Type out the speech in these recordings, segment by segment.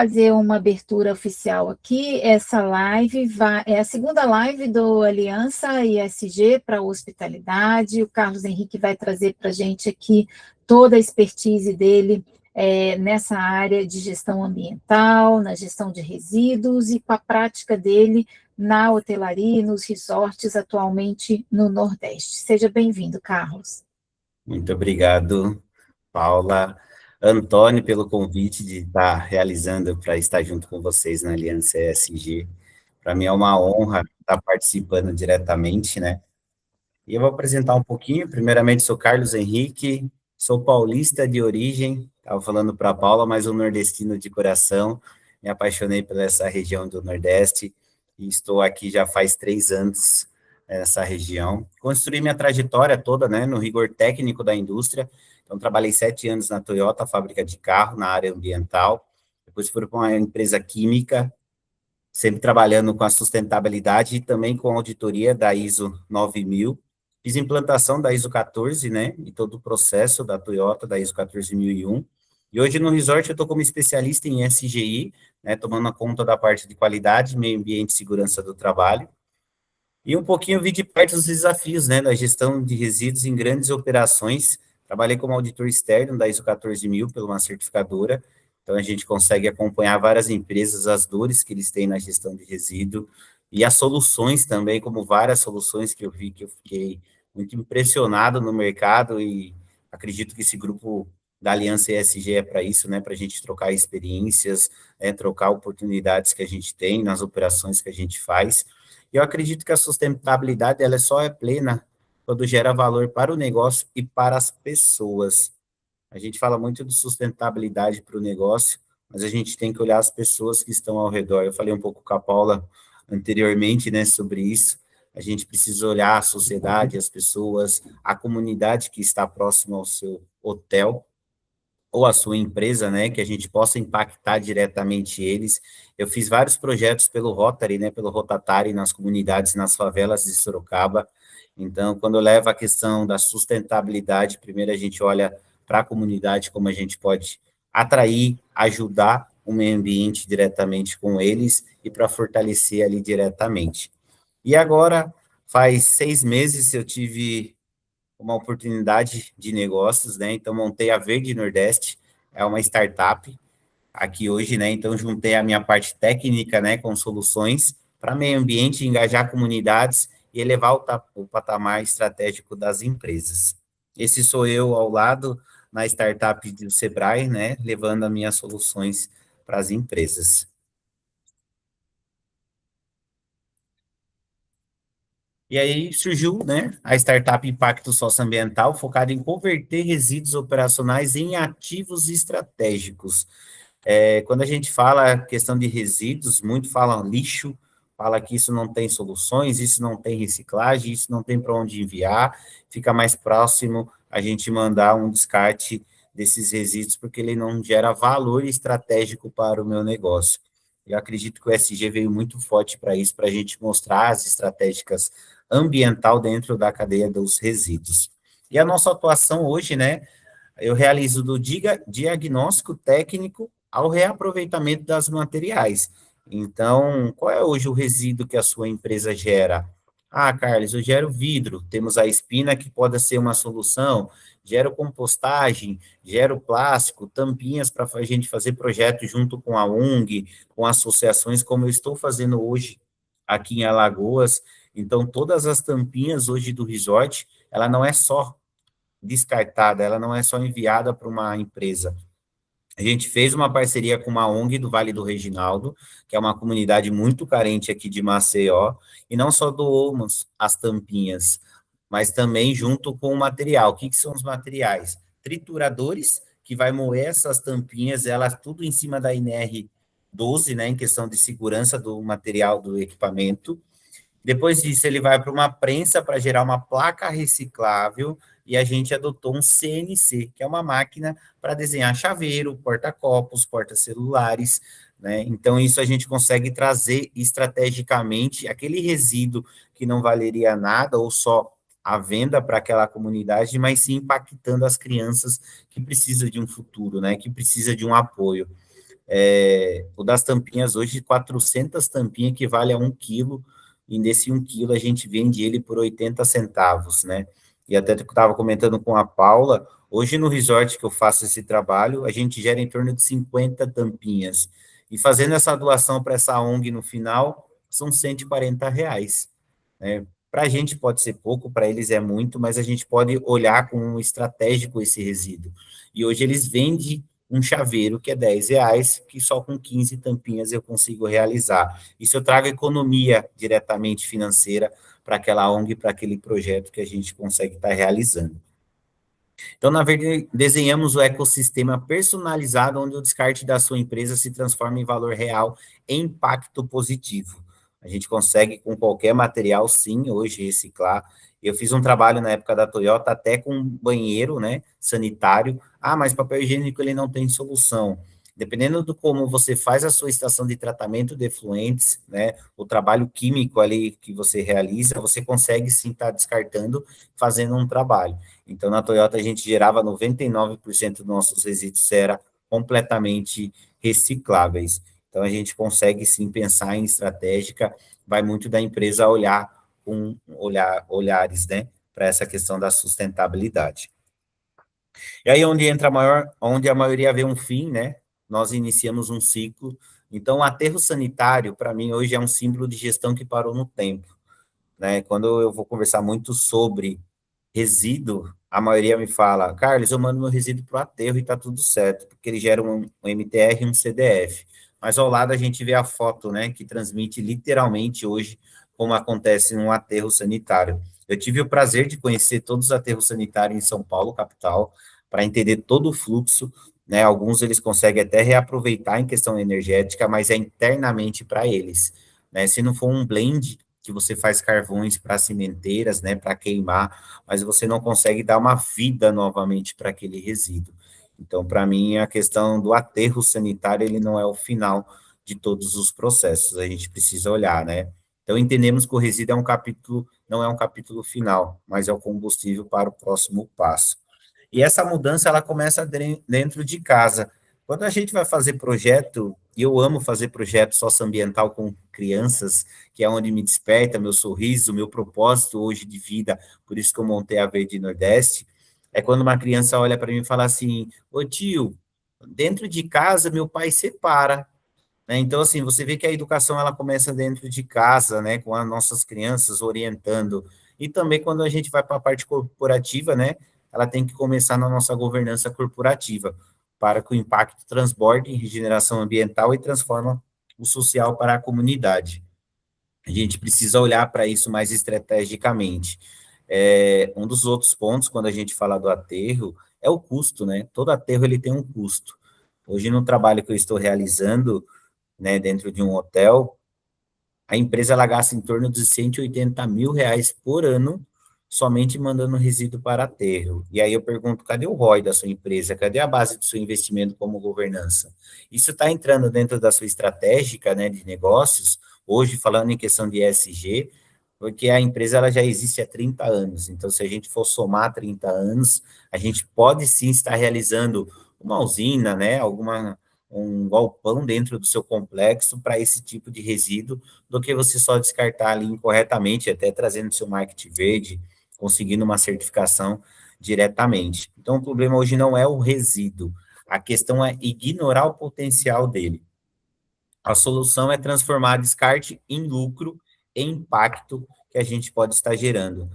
fazer uma abertura oficial aqui. Essa live é a segunda live do Aliança ISG para hospitalidade. O Carlos Henrique vai trazer para a gente aqui toda a expertise dele nessa área de gestão ambiental, na gestão de resíduos e com a prática dele na hotelaria e nos resorts atualmente no Nordeste. Seja bem-vindo, Carlos. Muito obrigado, Paula. Antônio, pelo convite de estar realizando para estar junto com vocês na Aliança ESG. Para mim é uma honra estar participando diretamente, né? E eu vou apresentar um pouquinho. Primeiramente, sou Carlos Henrique, sou paulista de origem, estava falando para a Paula, mas um nordestino de coração. Me apaixonei por essa região do Nordeste e estou aqui já faz 3 anos nessa região. Construí minha trajetória toda, né, no rigor técnico da indústria. Então, trabalhei 7 anos na Toyota, fábrica de carro, na área ambiental. Depois fui para uma empresa química, sempre trabalhando com a sustentabilidade e também com a auditoria da ISO 9000. Fiz implantação da ISO 14, né, e todo o processo da Toyota, da ISO 14001. E hoje no resort eu estou como especialista em SGI, né, tomando conta da parte de qualidade, meio ambiente e segurança do trabalho. E um pouquinho vi de perto os desafios, né, da gestão de resíduos em grandes operações. Trabalhei como auditor externo da ISO 14000 pela uma certificadora, então a gente consegue acompanhar várias empresas, as dores que eles têm na gestão de resíduo e as soluções também, como várias soluções que eu vi, que eu fiquei muito impressionado no mercado e acredito que esse grupo da Aliança ESG é para isso, né, para a gente trocar experiências, trocar oportunidades que a gente tem nas operações que a gente faz. E eu acredito que a sustentabilidade ela só é plena quando gera valor para o negócio e para as pessoas. A gente fala muito de sustentabilidade para o negócio, mas a gente tem que olhar as pessoas que estão ao redor. Eu falei um pouco com a Paula anteriormente, né, sobre isso. A gente precisa olhar a sociedade, as pessoas, a comunidade que está próxima ao seu hotel, ou a sua empresa, né, que a gente possa impactar diretamente eles. Eu fiz vários projetos pelo Rotary, né, pelo Rotatari, nas comunidades, nas favelas de Sorocaba. Então, quando eu levo a questão da sustentabilidade, primeiro a gente olha para a comunidade, como a gente pode atrair, ajudar o meio ambiente diretamente com eles e para fortalecer ali diretamente. E agora, faz 6 meses, eu tive uma oportunidade de negócios, né? Então, montei a Verde Nordeste, é uma startup aqui hoje, né? Então, juntei a minha parte técnica, né, com soluções para meio ambiente, engajar comunidades e elevar o patamar estratégico das empresas. Esse sou eu ao lado na startup do Sebrae, né, levando as minhas soluções para as empresas. E aí surgiu, né, a startup Impacto Socioambiental, focada em converter resíduos operacionais em ativos estratégicos. Quando a gente fala questão de resíduos, muito fala lixo, fala que isso não tem soluções, isso não tem reciclagem, isso não tem para onde enviar, fica mais próximo a gente mandar um descarte desses resíduos, porque ele não gera valor estratégico para o meu negócio. Eu acredito que o SG veio muito forte para isso, para a gente mostrar as estratégicas ambiental dentro da cadeia dos resíduos. E a nossa atuação hoje, né, eu realizo do diagnóstico técnico ao reaproveitamento das materiais. Então, qual é hoje o resíduo que a sua empresa gera? Ah, Carlos, eu gero vidro, temos a espina que pode ser uma solução, gero compostagem, gero plástico, tampinhas para a gente fazer projetos junto com a ONG, com associações, como eu estou fazendo hoje aqui em Alagoas. Então, todas as tampinhas hoje do resort, ela não é só descartada, ela não é só enviada para uma empresa. A gente fez uma parceria com uma ONG do Vale do Reginaldo, que é uma comunidade muito carente aqui de Maceió, e não só doamos as tampinhas, mas também junto com o material. O que são os materiais? Trituradores, que vai moer essas tampinhas, elas tudo em cima da NR12, né, em questão de segurança do material do equipamento. Depois disso, ele vai para uma prensa para gerar uma placa reciclável e a gente adotou um CNC, que é uma máquina para desenhar chaveiro, porta-copos, porta-celulares, né? Então, isso a gente consegue trazer estrategicamente aquele resíduo que não valeria nada ou só a venda para aquela comunidade, mas sim impactando as crianças que precisam de um futuro, né? Que precisa de um apoio. O das tampinhas hoje, 400 tampinhas equivale a 1 quilo, e nesse 1 quilo a gente vende ele por 80 centavos, né? E até que eu estava comentando com a Paula, hoje no resort que eu faço esse trabalho, a gente gera em torno de 50 tampinhas. E fazendo essa doação para essa ONG no final, são R$ 140, né? Para a gente pode ser pouco, para eles é muito, mas a gente pode olhar com um estratégico esse resíduo. E hoje eles vendem um chaveiro que é R$ 10, que só com 15 tampinhas eu consigo realizar. Isso eu trago economia diretamente financeira para aquela ONG, para aquele projeto que a gente consegue estar realizando. Então, na verdade, desenhamos o ecossistema personalizado, onde o descarte da sua empresa se transforma em valor real e impacto positivo. A gente consegue, com qualquer material, sim, hoje reciclar. Eu fiz um trabalho na época da Toyota, até com banheiro, né, sanitário. Ah, mas papel higiênico ele não tem solução. Dependendo do como você faz a sua estação de tratamento de efluentes, né, o trabalho químico ali que você realiza, você consegue sim estar descartando, fazendo um trabalho. Então, na Toyota, a gente gerava 99% dos nossos resíduos era completamente recicláveis. Então, a gente consegue sim pensar em estratégica, vai muito da empresa olhar com olhares, né, para essa questão da sustentabilidade. E aí, onde a maioria vê um fim, né, nós iniciamos um ciclo. Então, o aterro sanitário, para mim, hoje é um símbolo de gestão que parou no tempo, né? Quando eu vou conversar muito sobre resíduo, a maioria me fala, Carlos, eu mando meu resíduo para o aterro e está tudo certo, porque ele gera um MTR e um CDF. Mas ao lado a gente vê a foto, né, que transmite literalmente hoje como acontece num aterro sanitário. Eu tive o prazer de conhecer todos os aterros sanitários em São Paulo, capital, para entender todo o fluxo, né? Alguns eles conseguem até reaproveitar em questão energética, mas é internamente para eles, né? Se não for um blend que você faz carvões para cimenteiras, né, para queimar, mas você não consegue dar uma vida novamente para aquele resíduo. Então, para mim, a questão do aterro sanitário, ele não é o final de todos os processos, a gente precisa olhar, né? Então, entendemos que o resíduo é um capítulo, não é um capítulo final, mas é o combustível para o próximo passo. E essa mudança, ela começa dentro de casa. Quando a gente vai fazer projeto, e eu amo fazer projeto socioambiental com crianças, que é onde me desperta meu sorriso, meu propósito hoje de vida, por isso que eu montei a Verde Nordeste, é quando uma criança olha para mim e fala assim, ô tio, dentro de casa meu pai separa, né? Então, assim, você vê que a educação ela começa dentro de casa, né, com as nossas crianças orientando, e também quando a gente vai para a parte corporativa, né, ela tem que começar na nossa governança corporativa, para que o impacto transborde em regeneração ambiental e transforma o social para a comunidade. A gente precisa olhar para isso mais estrategicamente. Um dos outros pontos, quando a gente fala do aterro, é o custo, né? Todo aterro ele tem um custo. Hoje, no trabalho que eu estou realizando, né, dentro de um hotel, a empresa ela gasta em torno de R$ 180 mil por ano somente mandando resíduo para aterro. E aí eu pergunto, cadê o ROI da sua empresa? Cadê a base do seu investimento como governança? Isso está entrando dentro da sua estratégica, né, de negócios, hoje falando em questão de ESG, porque a empresa ela já existe há 30 anos. Então, se a gente for somar 30 anos, a gente pode sim estar realizando uma usina, né, um galpão dentro do seu complexo para esse tipo de resíduo, do que você só descartar ali incorretamente, até trazendo seu marketing verde, conseguindo uma certificação diretamente. Então, o problema hoje não é o resíduo, a questão é ignorar o potencial dele. A solução é transformar descarte em lucro e impacto que a gente pode estar gerando.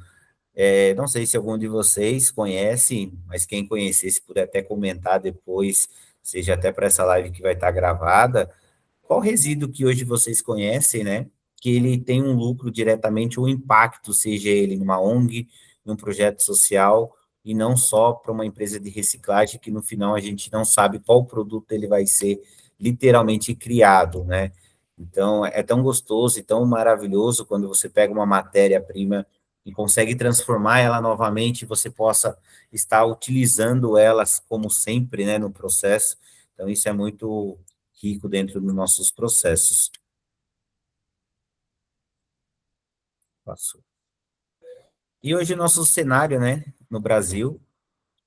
Não sei se algum de vocês conhece, mas quem conhecer, se puder até comentar depois, seja até para essa live que vai estar gravada, qual resíduo que hoje vocês conhecem, né? Que ele tem um lucro diretamente, um impacto, seja ele numa ONG, num projeto social, e não só para uma empresa de reciclagem, que no final a gente não sabe qual produto ele vai ser literalmente criado, né? Então, é tão gostoso e tão maravilhoso quando você pega uma matéria-prima e consegue transformar ela novamente, e você possa estar utilizando elas como sempre, né, no processo. Então, isso é muito rico dentro dos nossos processos. Passou. E hoje o nosso cenário, né, no Brasil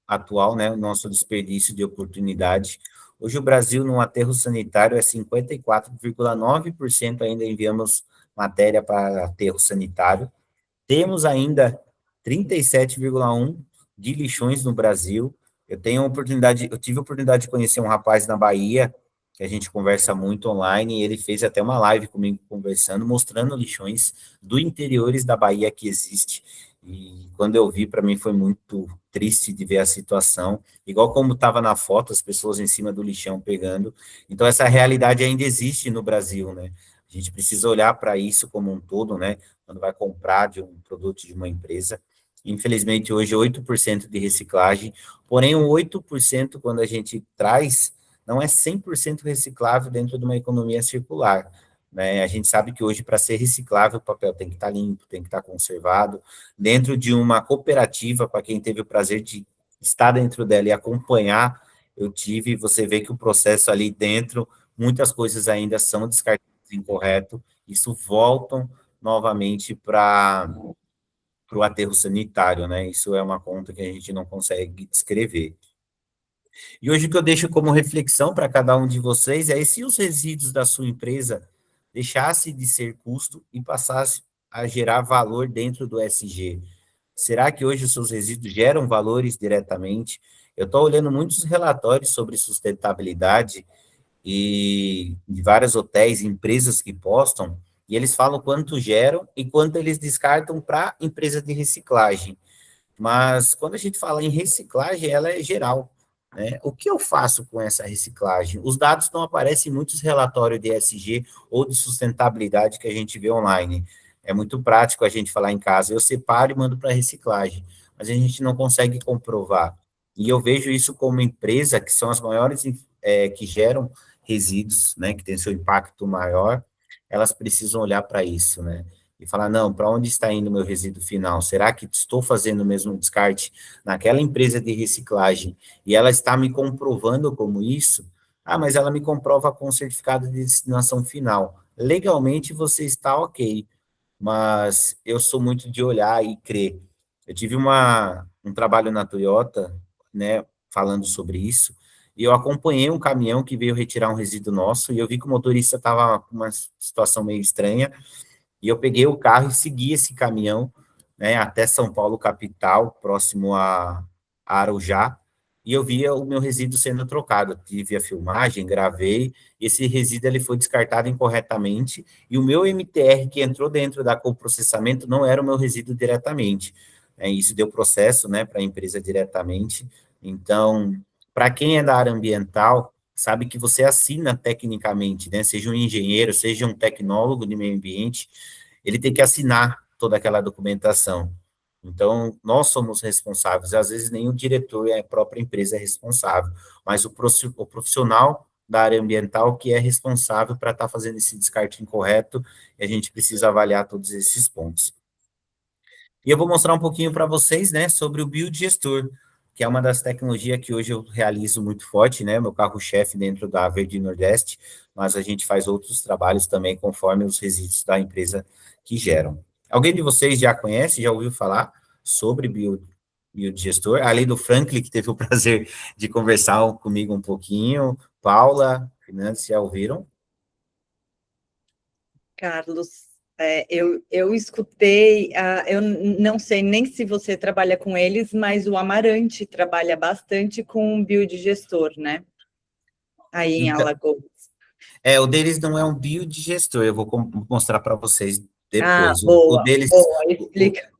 atual, né, o nosso desperdício de oportunidade. Hoje o Brasil, no aterro sanitário, é 54,9% ainda enviamos matéria para aterro sanitário. Temos ainda 37,1% de lixões no Brasil. Eu tive a oportunidade de conhecer um rapaz na Bahia, que a gente conversa muito online, e ele fez até uma live comigo conversando, mostrando lixões do interiores da Bahia que existe. E quando eu vi, para mim foi muito triste de ver a situação, igual como estava na foto, as pessoas em cima do lixão pegando. Então, essa realidade ainda existe no Brasil, né? A gente precisa olhar para isso como um todo, né? Quando vai comprar de um produto de uma empresa. Infelizmente, hoje, 8% de reciclagem, porém, o 8% quando a gente traz, não é 100% reciclável dentro de uma economia circular. Né? A gente sabe que hoje, para ser reciclável, o papel tem que estar limpo, tem que estar conservado. Dentro de uma cooperativa, para quem teve o prazer de estar dentro dela e acompanhar, você vê que o processo ali dentro, muitas coisas ainda são descartadas incorreto, isso voltam novamente para o aterro sanitário, né? Isso é uma conta que a gente não consegue descrever. E hoje o que eu deixo como reflexão para cada um de vocês é se os resíduos da sua empresa deixassem de ser custo e passassem a gerar valor dentro do SG. Será que hoje os seus resíduos geram valores diretamente? Eu estou olhando muitos relatórios sobre sustentabilidade e de vários hotéis, empresas que postam, e eles falam quanto geram e quanto eles descartam para empresa de reciclagem. Mas quando a gente fala em reciclagem, ela é geral. Né? O que eu faço com essa reciclagem? Os dados não aparecem em muitos relatórios de ESG ou de sustentabilidade que a gente vê online. É muito prático a gente falar em casa, eu separo e mando para reciclagem, mas a gente não consegue comprovar. E eu vejo isso como empresa, que são as maiores que geram resíduos, né, que tem seu impacto maior, elas precisam olhar para isso, né? E falar, não, para onde está indo o meu resíduo final? Será que estou fazendo o mesmo descarte naquela empresa de reciclagem e ela está me comprovando como isso? Ah, mas ela me comprova com o certificado de destinação final. Legalmente você está ok, mas eu sou muito de olhar e crer. Eu tive um trabalho na Toyota, né, falando sobre isso, e eu acompanhei um caminhão que veio retirar um resíduo nosso, e eu vi que o motorista estava com uma situação meio estranha, e eu peguei o carro e segui esse caminhão, né, até São Paulo, capital, próximo a Arujá, e eu via o meu resíduo sendo trocado. Eu tive a filmagem, gravei, esse resíduo ele foi descartado incorretamente, e o meu MTR que entrou dentro da coprocessamento não era o meu resíduo diretamente. Isso deu processo, né, para a empresa diretamente. Então, para quem é da área ambiental, sabe que você assina tecnicamente, né? Seja um engenheiro, seja um tecnólogo de meio ambiente, ele tem que assinar toda aquela documentação. Então, nós somos responsáveis, às vezes nem o diretor e a própria empresa é responsável, mas o profissional da área ambiental que é responsável para estar fazendo esse descarte incorreto, e a gente precisa avaliar todos esses pontos. E eu vou mostrar um pouquinho para vocês, né, sobre o biodigestor, que é uma das tecnologias que hoje eu realizo muito forte, né, meu carro-chefe dentro da Verde Nordeste, mas a gente faz outros trabalhos também conforme os resíduos da empresa que geram. Alguém de vocês já conhece, já ouviu falar sobre biodigestor? Além do Franklin, que teve o prazer de conversar comigo um pouquinho, Paula, Fernandes, já ouviram? Carlos, eu escutei, eu não sei nem se você trabalha com eles, mas o Amarante trabalha bastante com biodigestor, né? Aí em Então, Alagoas. o deles não é um biodigestor, eu vou mostrar para vocês Ah, depois. O boa, deles, boa, o, explica.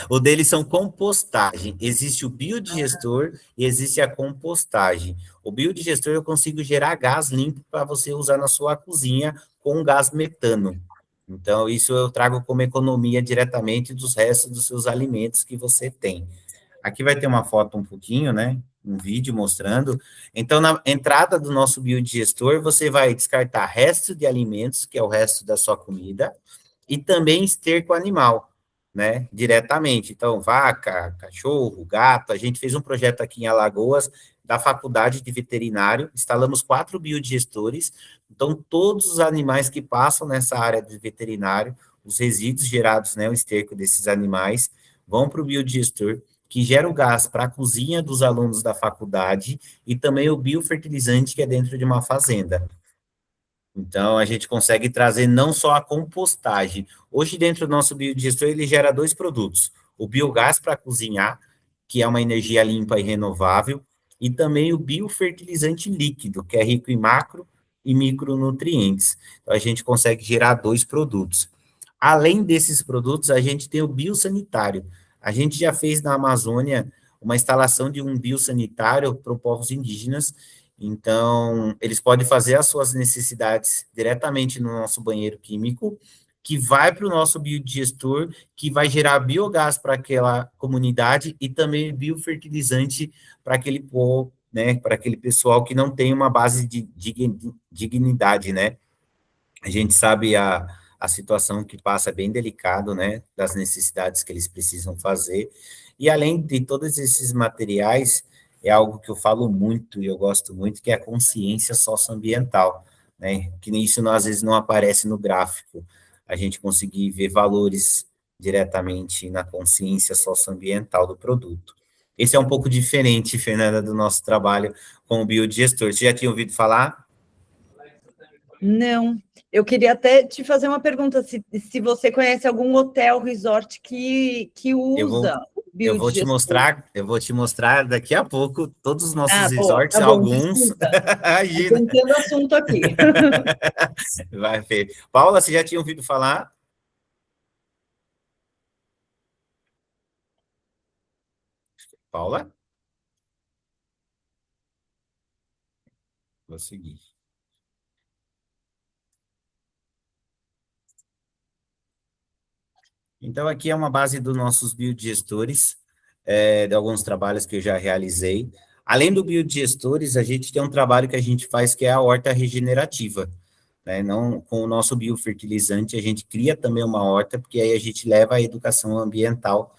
o deles são compostagem. Existe o biodigestor e existe a compostagem. O biodigestor eu consigo gerar gás limpo para você usar na sua cozinha com gás metano. Então, isso eu trago como economia diretamente dos restos dos seus alimentos que você tem. Aqui vai ter uma foto um pouquinho, né? Um vídeo mostrando. Então, na entrada do nosso biodigestor, você vai descartar resto de alimentos, que é o resto da sua comida, e também esterco animal, né? Diretamente. Então, vaca, cachorro, gato. A gente fez um projeto aqui em Alagoas, da Faculdade de Veterinário, instalamos 4 biodigestores. Então, todos os animais que passam nessa área de veterinário, os resíduos gerados, né? O esterco desses animais, vão para o biodigestor, que gera o gás para a cozinha dos alunos da faculdade, e também o biofertilizante, que é dentro de uma fazenda. Então, a gente consegue trazer não só a compostagem. Hoje, dentro do nosso biodigestor, ele gera dois produtos: o biogás para cozinhar, que é uma energia limpa e renovável, e também o biofertilizante líquido, que é rico em macro e micronutrientes. Então, a gente consegue gerar dois produtos. Além desses produtos, a gente tem o biosanitário. A gente já fez na Amazônia uma instalação de um biosanitário para os povos indígenas. Então, eles podem fazer as suas necessidades diretamente no nosso banheiro químico, que vai para o nosso biodigestor, que vai gerar biogás para aquela comunidade e também biofertilizante para aquele povo, né, para aquele pessoal que não tem uma base de dignidade, né? A gente sabe a situação que passa é bem delicado, né, das necessidades que eles precisam fazer, e além de todos esses materiais, é algo que eu falo muito e eu gosto muito, que é a consciência socioambiental, né, que isso às vezes não aparece no gráfico, a gente conseguir ver valores diretamente na consciência socioambiental do produto. Esse é um pouco diferente, Fernanda, do nosso trabalho com o biodigestor. Você já tinha ouvido falar? Não, eu queria até te fazer uma pergunta, se você conhece algum hotel, resort que usa o biodigestor. Eu vou te mostrar daqui a pouco todos os nossos Boa, resorts, tá bom, alguns. desculpa. Imagina. Tentando o assunto aqui. Vai ver. Paula, você já tinha ouvido falar? Paula? Vou seguir. Então, aqui é uma base dos nossos biodigestores, de alguns trabalhos que eu já realizei. Além do biodigestores, a gente tem um trabalho que a gente faz que é a horta regenerativa, né? Não, com o nosso biofertilizante, a gente cria também uma horta, porque aí a gente leva a educação ambiental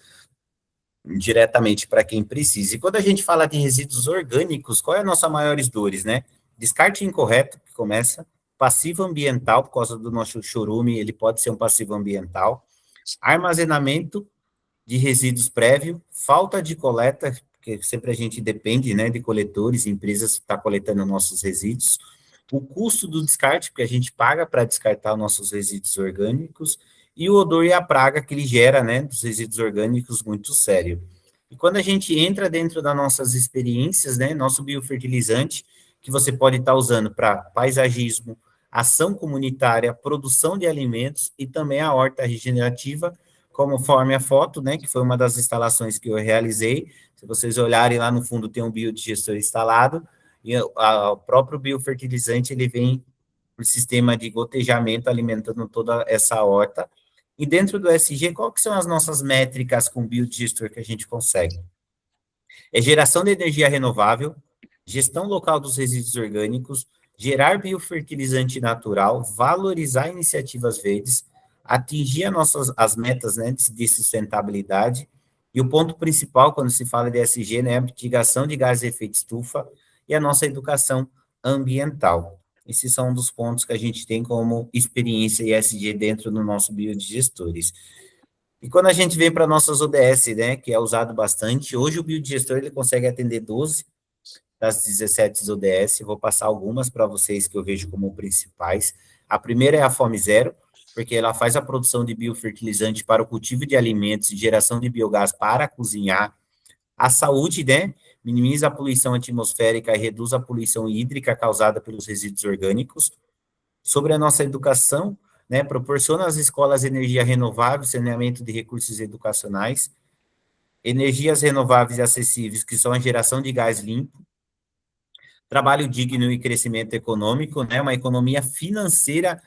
diretamente para quem precisa. E quando a gente fala de resíduos orgânicos, qual é a nossa maiores dores, né? Descarte incorreto, que começa, passivo ambiental, por causa do nosso chorume, ele pode ser um passivo ambiental, armazenamento de resíduos prévio, falta de coleta, porque sempre a gente depende, né, de coletores, empresas que estão coletando nossos resíduos, o custo do descarte, porque a gente paga para descartar nossos resíduos orgânicos, e o odor e a praga que ele gera, né, dos resíduos orgânicos, muito sério. E quando a gente entra dentro das nossas experiências, né, nosso biofertilizante, que você pode estar usando para paisagismo, ação comunitária, produção de alimentos e também a horta regenerativa, conforme a foto, né, que foi uma das instalações que eu realizei. Se vocês olharem lá no fundo, tem um biodigestor instalado, e o próprio biofertilizante, ele vem por sistema de gotejamento, alimentando toda essa horta. E dentro do SG, qual que são as nossas métricas com biodigestor que a gente consegue? É geração de energia renovável, gestão local dos resíduos orgânicos, gerar biofertilizante natural, valorizar iniciativas verdes, atingir as metas, né, de sustentabilidade, e o ponto principal quando se fala de ESG, né, é a mitigação de gases de efeito estufa e a nossa educação ambiental. Esses são um dos pontos que a gente tem como experiência ESG dentro do nosso biodigestores. E quando a gente vem para nossas ODS, né, que é usado bastante, hoje o biodigestor ele consegue atender 12 das 17 ODS, vou passar algumas para vocês que eu vejo como principais. A primeira é a Fome Zero, porque ela faz a produção de biofertilizante para o cultivo de alimentos e geração de biogás para cozinhar. A saúde, né, minimiza a poluição atmosférica e reduz a poluição hídrica causada pelos resíduos orgânicos. Sobre a nossa educação, né, proporciona às escolas energia renovável, saneamento de recursos educacionais, energias renováveis e acessíveis, que são a geração de gás limpo, trabalho digno e crescimento econômico, né, uma economia financeira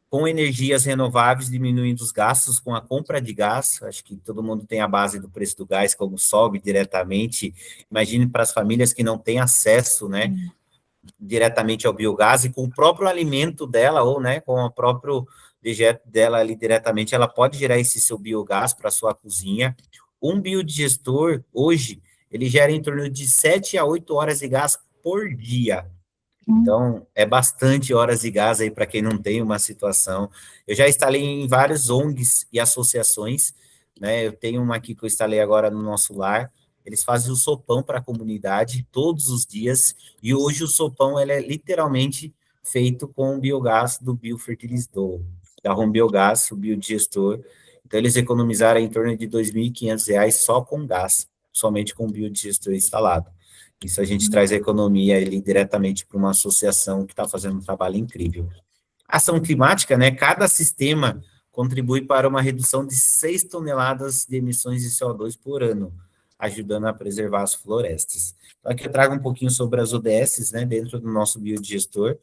com energias renováveis, diminuindo os gastos com a compra de gás. Acho que todo mundo tem a base do preço do gás, como sobe diretamente. Imagine para as famílias que não têm acesso, né, diretamente ao biogás, e com o próprio alimento dela, ou, né, com o próprio dejeto dela ali diretamente, ela pode gerar esse seu biogás para a sua cozinha. Um biodigestor, hoje, ele gera em torno de 7 a 8 horas de gás por dia. Então, é bastante horas de gás aí para quem não tem uma situação. Eu já instalei em vários ONGs e associações, né? Eu tenho uma aqui que eu instalei agora no nosso lar, eles fazem o sopão para a comunidade todos os dias, e hoje o sopão ele é literalmente feito com o biogás do biofertilizador, da Home Biogás, o biodigestor. Então, eles economizaram em torno de R$ 2.500 só com gás, somente com o biodigestor instalado. Isso a gente traz a economia ali diretamente para uma associação que está fazendo um trabalho incrível. Ação climática, né? Cada sistema contribui para uma redução de 6 toneladas de emissões de CO2 por ano, ajudando a preservar as florestas. Então, aqui eu trago um pouquinho sobre as ODS, né, dentro do nosso biodigestor.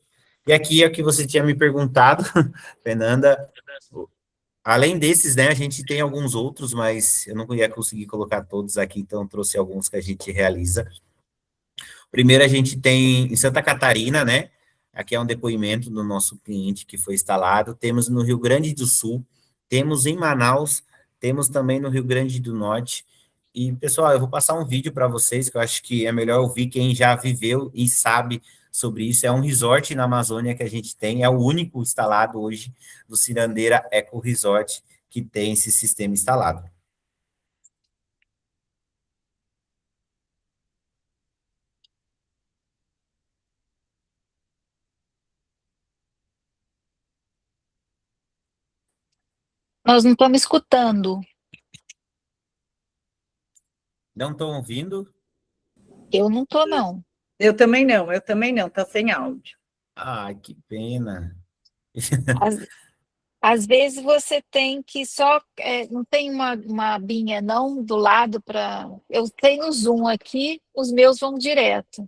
E aqui é o que você tinha me perguntado, Fernanda. Além desses, né, a gente tem alguns outros, mas eu não ia conseguir colocar todos aqui, então trouxe alguns que a gente realiza. Primeiro, a gente tem em Santa Catarina, né? Aqui é um depoimento do nosso cliente que foi instalado. Temos no Rio Grande do Sul, temos em Manaus, temos também no Rio Grande do Norte. E, pessoal, eu vou passar um vídeo para vocês, que eu acho que é melhor ouvir quem já viveu e sabe sobre isso. É um resort na Amazônia que a gente tem, é o único instalado hoje do Cirandeira Eco Resort que tem esse sistema instalado. Nós não estamos escutando. Não estão ouvindo? Eu não estou, não. Eu também não, tá sem áudio. Ah, que pena. Às vezes você tem que só... não tem uma abinha, não, do lado para... Eu tenho no Zoom aqui, os meus vão direto.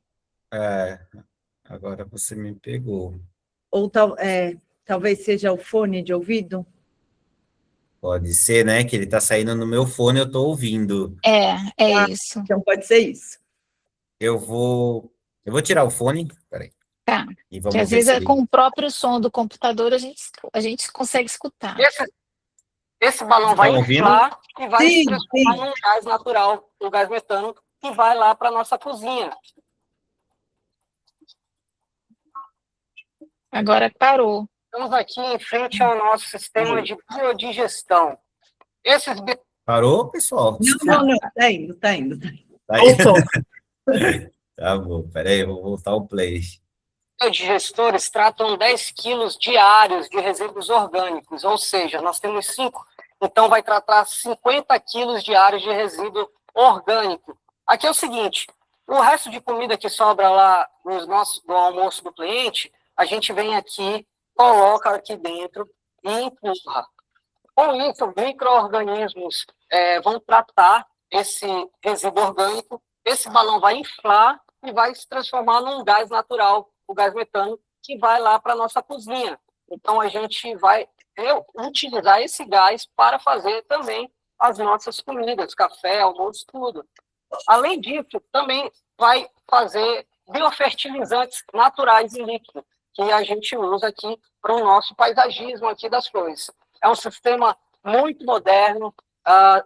Agora você me pegou. Ou talvez seja o fone de ouvido? Pode ser, né? Que ele tá saindo no meu fone, eu tô ouvindo. É isso. Então pode ser isso. Eu vou tirar o fone, peraí. Tá. E Que vamos às ver vezes se ele... com o próprio som do computador a gente consegue escutar. Esse balão vai inflar e vai se transformar num gás natural, um gás metano, que vai lá para a nossa cozinha. Agora parou. Estamos aqui em frente ao nosso sistema de biodigestão. Parou, pessoal? Não, tá indo. Tá aí. Tá bom, peraí, eu vou voltar o play. Biodigestores tratam 10 quilos diários de resíduos orgânicos, ou seja, nós temos 5, então vai tratar 50 quilos diários de resíduo orgânico. Aqui é o seguinte, o resto de comida que sobra lá no almoço do cliente, a gente vem aqui, coloca aqui dentro e empurra. Com isso, micro-organismos vão tratar esse resíduo orgânico, esse balão vai inflar e vai se transformar num gás natural, o gás metano, que vai lá para a nossa cozinha. Então, a gente vai utilizar esse gás para fazer também as nossas comidas, café, almoço, tudo. Além disso, também vai fazer biofertilizantes naturais em líquido, que a gente usa aqui para o nosso paisagismo aqui das coisas. É um sistema muito moderno,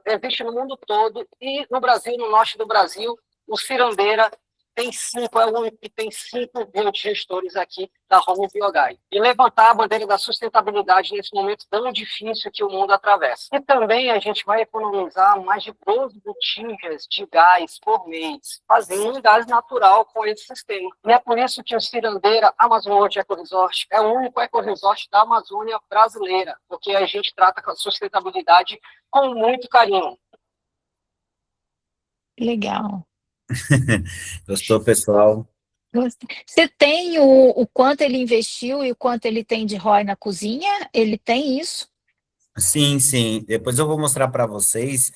existe no mundo todo, e no Brasil, no norte do Brasil, o Cirandeira tem 5, é o único que tem 5 biodigestores aqui da Home Biogás. E levantar a bandeira da sustentabilidade nesse momento tão difícil que o mundo atravessa. E também a gente vai economizar mais de 12 botijas de gás por mês, fazendo um gás natural com esse sistema. E é por isso que o Cirandeira Amazon World Eco Resort é o único eco resort da Amazônia brasileira, porque a gente trata com a sustentabilidade com muito carinho. Legal. Gostou, pessoal? Você tem o quanto ele investiu e o quanto ele tem de ROI na cozinha? Ele tem isso? Sim, sim. Depois eu vou mostrar para vocês.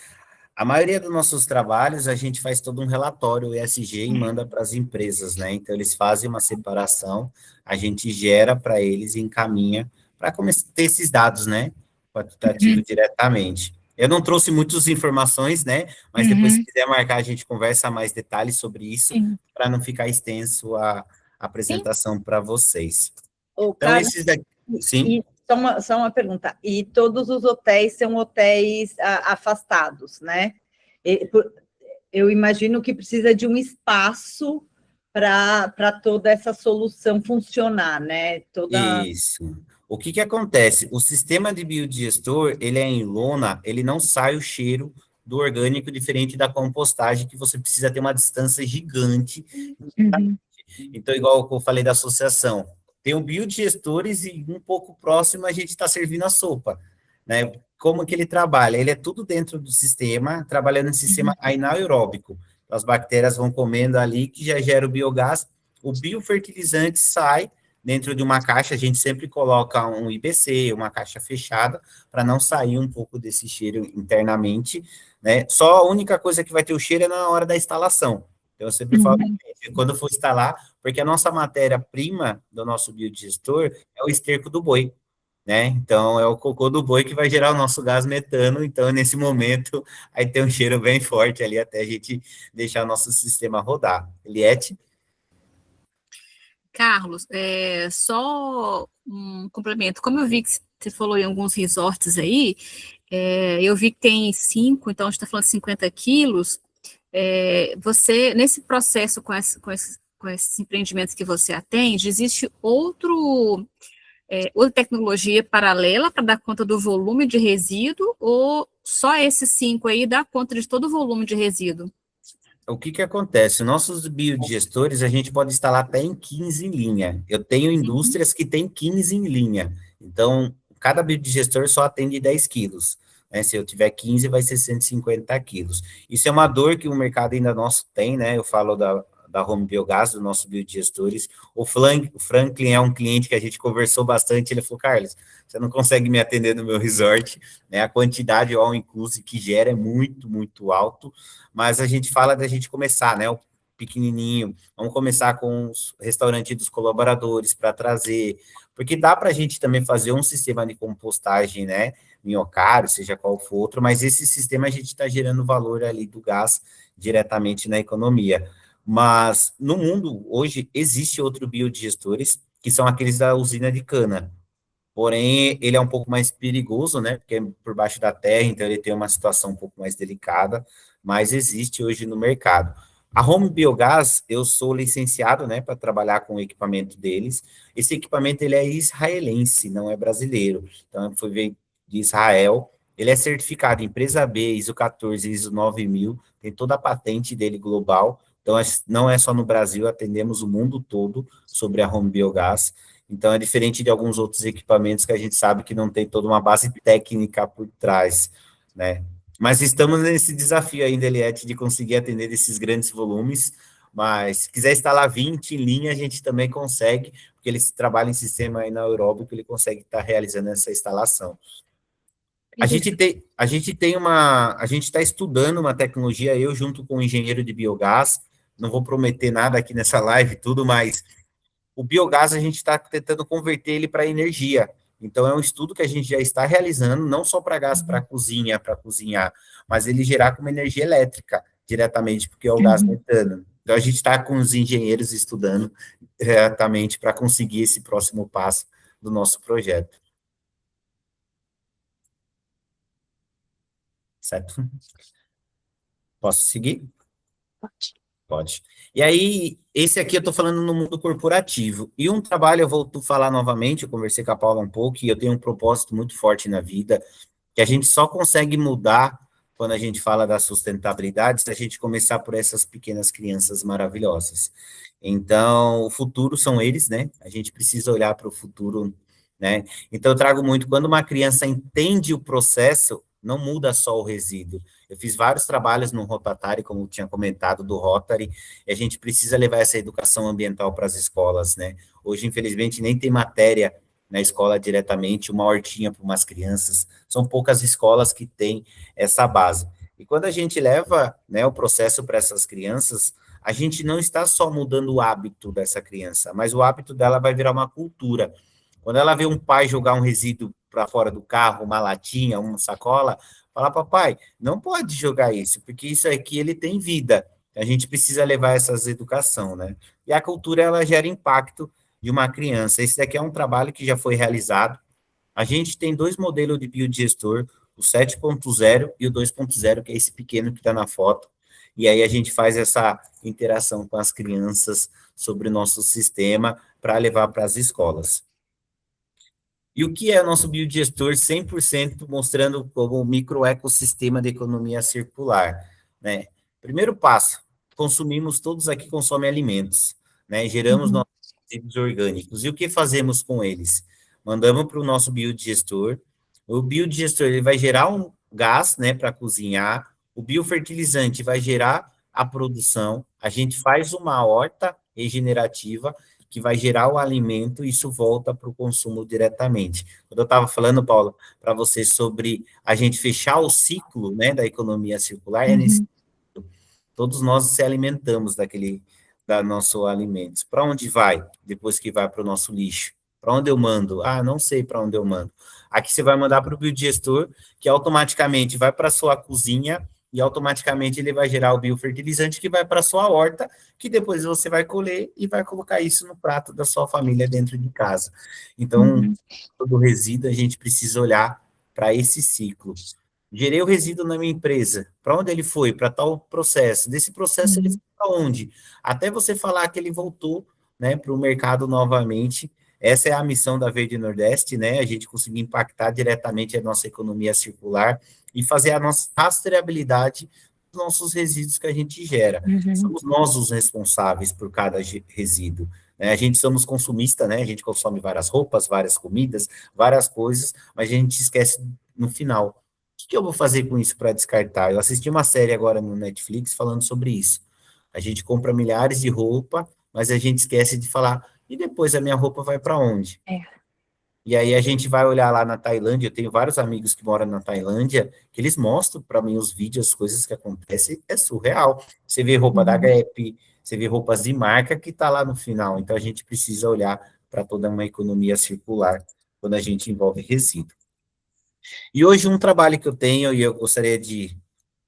A maioria dos nossos trabalhos, a gente faz todo um relatório ESG e manda para as empresas, né? Então, eles fazem uma separação, a gente gera para eles e encaminha para ter esses dados, né? Quantitativo diretamente. Eu não trouxe muitas informações, né? Mas depois, se quiser marcar, a gente conversa mais detalhes sobre isso, para não ficar extenso a apresentação para vocês. Então, esses daqui... Sim. Só uma pergunta. E todos os hotéis são hotéis afastados, né? Eu imagino que precisa de um espaço para toda essa solução funcionar, né? Isso. O que acontece? O sistema de biodigestor, ele é em lona, ele não sai o cheiro do orgânico, diferente da compostagem, que você precisa ter uma distância gigante. Então, igual eu falei da associação, tem o biodigestores e um pouco próximo a gente está servindo a sopa, né? Como que ele trabalha? Ele é tudo dentro do sistema, trabalhando no sistema anaeróbico. As bactérias vão comendo ali, que já gera o biogás. O biofertilizante sai dentro de uma caixa, a gente sempre coloca um IBC, uma caixa fechada, para não sair um pouco desse cheiro internamente, né? Só a única coisa que vai ter o cheiro é na hora da instalação. Então, eu sempre falo, quando eu for instalar, porque a nossa matéria-prima do nosso biodigestor é o esterco do boi, né? Então, é o cocô do boi que vai gerar o nosso gás metano. Então, nesse momento, aí tem um cheiro bem forte ali até a gente deixar o nosso sistema rodar. Eliette? Carlos, só um complemento. Como eu vi que você falou em alguns resorts aí, eu vi que tem 5, então a gente está falando de 50 quilos. Você, nesse processo com esses empreendimentos que você atende, existe outra tecnologia paralela para dar conta do volume de resíduo, ou só esses 5 aí dá conta de todo o volume de resíduo? O que que acontece? Nossos biodigestores, a gente pode instalar até em 15 em linha. Eu tenho indústrias que têm 15 em linha. Então, cada biodigestor só atende 10 quilos. Né? Se eu tiver 15, vai ser 150 quilos. Isso é uma dor que o mercado ainda nosso tem, né? Eu falo da Home Biogás, dos nossos biodigestores. O Franklin é um cliente que a gente conversou bastante. Ele falou, Carlos, você não consegue me atender no meu resort, né? A quantidade all inclusive que gera é muito, muito alto. Mas a gente fala da gente começar, né? O pequenininho, vamos começar com os restaurantes dos colaboradores para trazer, porque dá para a gente também fazer um sistema de compostagem, né? Minhocário, seja qual for outro, mas esse sistema a gente está gerando valor ali do gás diretamente na economia. Mas no mundo, hoje, existe outro biodigestores, que são aqueles da usina de cana. Porém, ele é um pouco mais perigoso, né? Porque é por baixo da terra, então ele tem uma situação um pouco mais delicada, mas existe hoje no mercado. A Home Biogás, eu sou licenciado, né, para trabalhar com o equipamento deles. Esse equipamento, ele é israelense, não é brasileiro. Então, foi veio de Israel. Ele é certificado empresa B, ISO 14, ISO 9000, tem toda a patente dele global. Então, não é só no Brasil, atendemos o mundo todo sobre a Home Biogás. Então, é diferente de alguns outros equipamentos que a gente sabe que não tem toda uma base técnica por trás, né? Mas estamos nesse desafio ainda, Eliette, de conseguir atender esses grandes volumes, mas se quiser instalar 20 em linha, a gente também consegue, porque ele trabalha em sistema anaeróbico, ele consegue estar realizando essa instalação. A gente está estudando uma tecnologia, eu junto com o engenheiro de biogás, não vou prometer nada aqui nessa live, tudo, mas o biogás a gente está tentando converter ele para energia. Então, é um estudo que a gente já está realizando, não só para gás para cozinha, para cozinhar, mas ele gerar como energia elétrica diretamente, porque é o gás metano. Então, a gente está com os engenheiros estudando diretamente para conseguir esse próximo passo do nosso projeto. Certo? Posso seguir? Pode. Pode. E aí, esse aqui eu estou falando no mundo corporativo. E um trabalho, eu vou falar novamente, eu conversei com a Paula um pouco, e eu tenho um propósito muito forte na vida, que a gente só consegue mudar quando a gente fala da sustentabilidade, se a gente começar por essas pequenas crianças maravilhosas. Então, o futuro são eles, né? A gente precisa olhar para o futuro, né? Então, eu trago muito, quando uma criança entende o processo, não muda só o resíduo. Eu fiz vários trabalhos no Rotatari, como eu tinha comentado, do Rotary, e a gente precisa levar essa educação ambiental para as escolas, né? Hoje, infelizmente, nem tem matéria na escola diretamente, uma hortinha para umas crianças. São poucas escolas que têm essa base. E quando a gente leva, né, o processo para essas crianças, a gente não está só mudando o hábito dessa criança, mas o hábito dela vai virar uma cultura. Quando ela vê um pai jogar um resíduo para fora do carro, uma latinha, uma sacola, fala, papai, não pode jogar isso, porque isso aqui ele tem vida. A gente precisa levar essas educação, né? E a cultura, ela gera impacto de uma criança. Esse daqui é um trabalho que já foi realizado. A gente tem 2 modelos de biodigestor, o 7.0 e o 2.0, que é esse pequeno que está na foto. E aí a gente faz essa interação com as crianças sobre o nosso sistema para levar para as escolas. E o que é o nosso biodigestor 100% mostrando como microecossistema de economia circular, né? Primeiro passo, consumimos, todos aqui consomem alimentos, né? Geramos nossos resíduos orgânicos. E o que fazemos com eles? Mandamos para o nosso biodigestor. O biodigestor ele vai gerar um gás, né, para cozinhar. O biofertilizante vai gerar a produção. A gente faz uma horta regenerativa que vai gerar o alimento e isso volta para o consumo diretamente. Quando eu estava falando, Paula, para você sobre a gente fechar o ciclo, né, da economia circular, é nesse todos nós se alimentamos da nosso alimentos. Para onde vai depois que vai para o nosso lixo? Para onde eu mando? Ah, não sei para onde eu mando. Aqui você vai mandar para o biodigestor, que automaticamente vai para a sua cozinha e automaticamente ele vai gerar o biofertilizante que vai para a sua horta, que depois você vai colher e vai colocar isso no prato da sua família dentro de casa. Então, todo resíduo a gente precisa olhar para esse ciclo. Gerei o resíduo na minha empresa. Para onde ele foi? Para tal processo. Desse processo ele foi para onde? Até você falar que ele voltou, né, para o mercado novamente. Essa é a missão da Verde Nordeste, né? A gente conseguir impactar diretamente a nossa economia circular e fazer a nossa rastreabilidade dos nossos resíduos que a gente gera. Somos nós os responsáveis por cada resíduo. Né? A gente somos consumista, né? A gente consome várias roupas, várias comidas, várias coisas, mas a gente esquece no final. O que eu vou fazer com isso para descartar? Eu assisti uma série agora no Netflix falando sobre isso. A gente compra milhares de roupa, mas a gente esquece de falar, e depois a minha roupa vai para onde? E aí a gente vai olhar lá na Tailândia, eu tenho vários amigos que moram na Tailândia, que eles mostram para mim os vídeos, as coisas que acontecem, é surreal. Você vê roupa da Gap, você vê roupas de marca que está lá no final. Então a gente precisa olhar para toda uma economia circular quando a gente envolve resíduo. E hoje um trabalho que eu tenho, e eu gostaria de